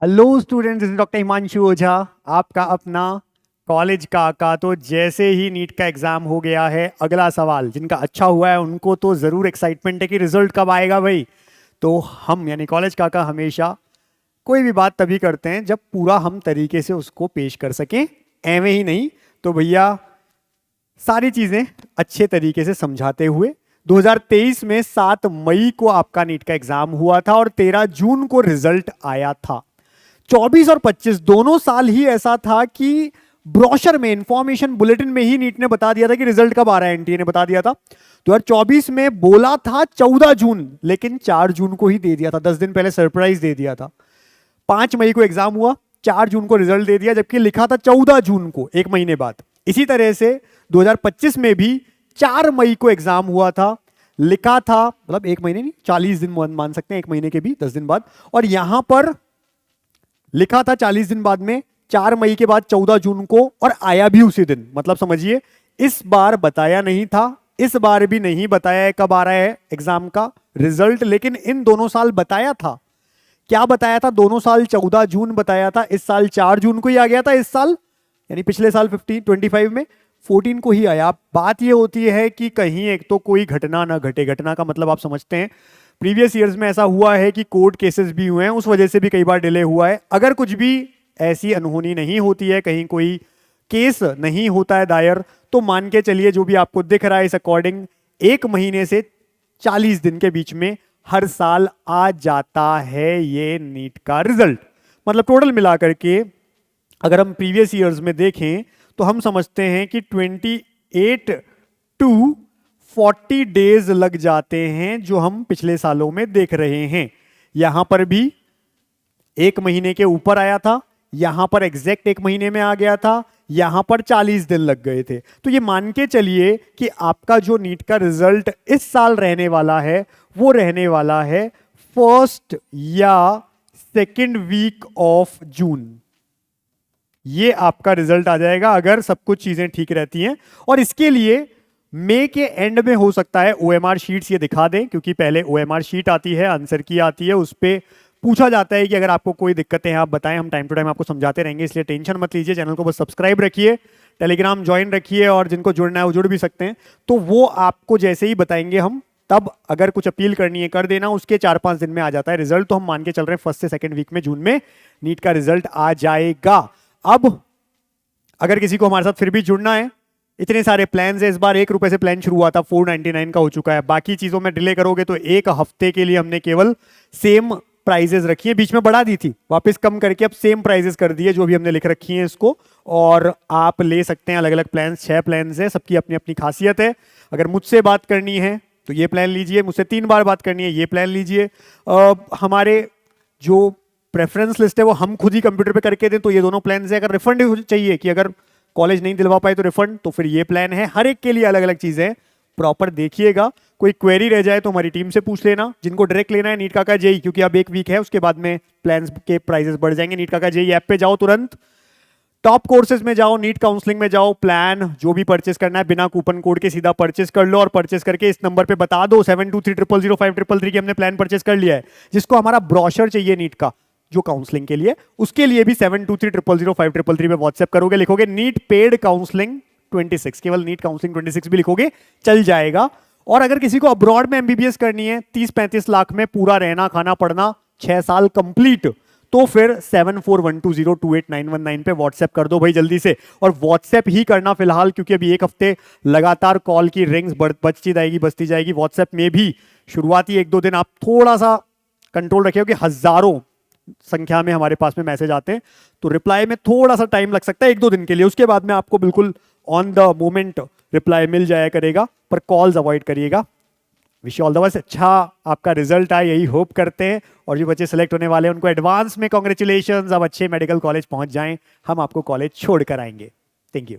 Hello students, this is doctor Himanshu Ojha, आपका अपना college का। तो जैसे ही नीट का एग्जाम हो गया है, अगला सवाल जिनका अच्छा हुआ है उनको तो ज़रूर एक्साइटमेंट है कि रिजल्ट कब आएगा भाई। तो हम यानी कॉलेज का हमेशा कोई भी बात तभी करते हैं जब पूरा हम तरीके से उसको पेश कर सकें, एवं ही नहीं। तो भैया सारी चीज़ें अच्छे तरीके से समझाते हुए 2023 में 7 मई को आपका नीट का एग्जाम हुआ था और 13 जून को रिजल्ट आया था। 24 और 25 दोनों साल ही ऐसा था कि ब्रोशर में, इंफॉर्मेशन बुलेटिन में ही नीट ने बता दिया था कि रिजल्ट कब आ रहा है। एनटीए ने बता दिया था 2024 में, बोला था 14 जून, लेकिन 4 जून को ही दे दिया था। 10 दिन पहले सरप्राइज दे दिया था। 5 मई को एग्जाम हुआ, 4 जून को रिजल्ट दे दिया, जबकि लिखा था 14 जून को, एक महीने बाद। इसी तरह से 2025 में भी 4 मई को एग्जाम हुआ था, लिखा था, मतलब एक महीने नहीं, 40 दिन मान सकते हैं, एक महीने के भी 10 दिन बाद। और यहां पर लिखा था 40 दिन बाद में, 4 मई के बाद 14 जून को, और आया भी उसी दिन। मतलब समझिए, इस बार बताया नहीं था, इस बार भी नहीं बताया है कब आ रहा है एग्जाम का रिजल्ट, लेकिन इन दोनों साल बताया था। क्या बताया था? दोनों साल 14 जून बताया था, इस साल 4 जून को ही आ गया था। इस साल यानी पिछले साल 25 में 14 को ही आया। बात ये होती है कि कहीं एक तो कोई घटना ना घटे। घटना का मतलब आप समझते हैं, प्रीवियस ईयर्स में ऐसा हुआ है कि कोर्ट केसेस भी हुए हैं, उस वजह से भी कई बार डिले हुआ है। अगर कुछ भी ऐसी अनहोनी नहीं होती है, कहीं कोई केस नहीं होता है दायर, तो मान के चलिए जो भी आपको दिख रहा है इस अकॉर्डिंग, एक महीने से 40 दिन के बीच में हर साल आ जाता है ये नीट का रिजल्ट। मतलब टोटल मिलाकर के अगर हम प्रीवियस ईयर्स में देखें तो हम समझते हैं कि 28 टू 40 डेज लग जाते हैं, जो हम पिछले सालों में देख रहे हैं। यहां पर भी एक महीने के ऊपर आया था, यहां पर एग्जैक्ट एक महीने में आ गया था, यहां पर 40 दिन लग गए थे। तो ये मान के चलिए कि आपका जो नीट का रिजल्ट इस साल रहने वाला है, वो रहने वाला है फर्स्ट या सेकेंड वीक ऑफ जून। ये आपका रिजल्ट आ जाएगा अगर सब कुछ चीजें ठीक रहती हैं। और इसके लिए मई के एंड में हो सकता है ओएमआर शीट्स ये दिखा दें, क्योंकि पहले ओएमआर शीट आती है, आंसर की आती है, उस पर पूछा जाता है कि अगर आपको कोई दिक्कतें हैं आप बताएं, हम टाइम टू टाइम आपको समझाते रहेंगे। इसलिए टेंशन मत लीजिए, चैनल को बस सब्सक्राइब रखिए, टेलीग्राम ज्वाइन रखिए, और जिनको जुड़ना है वो जुड़ भी सकते हैं। तो वो आपको जैसे ही बताएंगे हम, तब अगर कुछ अपील करनी है कर देना, उसके 4-5 दिन में आ जाता है रिजल्ट। तो हम मान के चल रहे हैं फर्स्ट से सेकेंड वीक में जून में नीट का रिजल्ट आ जाएगा। अब अगर किसी को हमारे साथ फिर भी जुड़ना है, इतने सारे प्लान्स है, इस बार 1 रुपए से प्लान शुरू हुआ था, 499 का हो चुका है। बाकी चीजों में डिले करोगे तो 1 हफ्ते के लिए हमने केवल सेम प्राइजेस रखी है, बीच में बढ़ा दी थी, वापस कम करके अब सेम प्राइजेस कर दिए, जो भी हमने लिख रखी है इसको। और आप ले सकते हैं अलग अलग प्लान्स, 6 प्लान्स है, सबकी अपनी अपनी खासियत है। अगर मुझसे बात करनी है तो ये प्लान लीजिए, मुझसे 3 बार बात करनी है ये प्लान लीजिए। हमारे जो प्रेफरेंस लिस्ट है वो हम खुद ही कंप्यूटर पे करके दें तो ये दोनों प्लान है। अगर रिफंड चाहिए कि अगर कॉलेज नहीं दिलवा पाए तो रिफंड, तो फिर ये प्लान है। हर एक के लिए अलग अलग चीजें, प्रॉपर देखिएगा। कोई क्वेरी रह जाए तो हमारी टीम से पूछ लेना। जिनको डायरेक्ट लेना है नीट का जेई, क्योंकि अब 1 वीक है, उसके बाद में प्लान्स के प्राइसेस बढ़ जाएंगे। नीट का जेई ऐप पे जाओ, तुरंत टॉप कोर्सेज में जाओ, नीट काउंसलिंग में जाओ, प्लान जो भी परचेस करना है बिना कूपन कोड के सीधा परचेस कर लो। और परचेस करके इस नंबर पे बता दो 72300533 की हमने प्लान परचेस कर लिया है। जिसको हमारा ब्रोशर चाहिए नीट का जो काउंसलिंग के लिए, उसके लिए भी 72300533 पे व्हाट्सएप करोगे, लिखोगे नीट पेड काउंसलिंग 26, केवल नीट काउंसलिंग 26 भी लिखोगे चल जाएगा। और अगर किसी को अब्रॉड में एमबीबीएस करनी है, 30-35 लाख में पूरा रहना खाना पढ़ना 6 साल कंप्लीट, तो फिर 7412028919 पे व्हाट्सएप कर दो भाई जल्दी से। और व्हाट्सएप ही करना फिलहाल, क्योंकि अभी 1 हफ्ते लगातार कॉल की रिंग्स बचती जाएगी। व्हाट्सएप में भी शुरुआती 1-2 दिन आप थोड़ा सा कंट्रोल रखिए, क्योंकि हजारों संख्या में हमारे पास में मैसेज आते हैं, तो रिप्लाई में थोड़ा सा टाइम लग सकता है 1-2 दिन के लिए। उसके बाद में आपको बिल्कुल ऑन द मोमेंट रिप्लाई मिल जाया करेगा, पर कॉल्स अवॉइड करिएगा। विश ऑल द बेस्ट, अच्छा आपका रिजल्ट आए यही होप करते हैं। और जो बच्चे सेलेक्ट होने वाले हैं उनको एडवांस में कांग्रेचुलेशंस। अब अच्छे मेडिकल कॉलेज पहुंच जाएं, हम आपको कॉलेज छोड़ कर आएंगे। Thank you.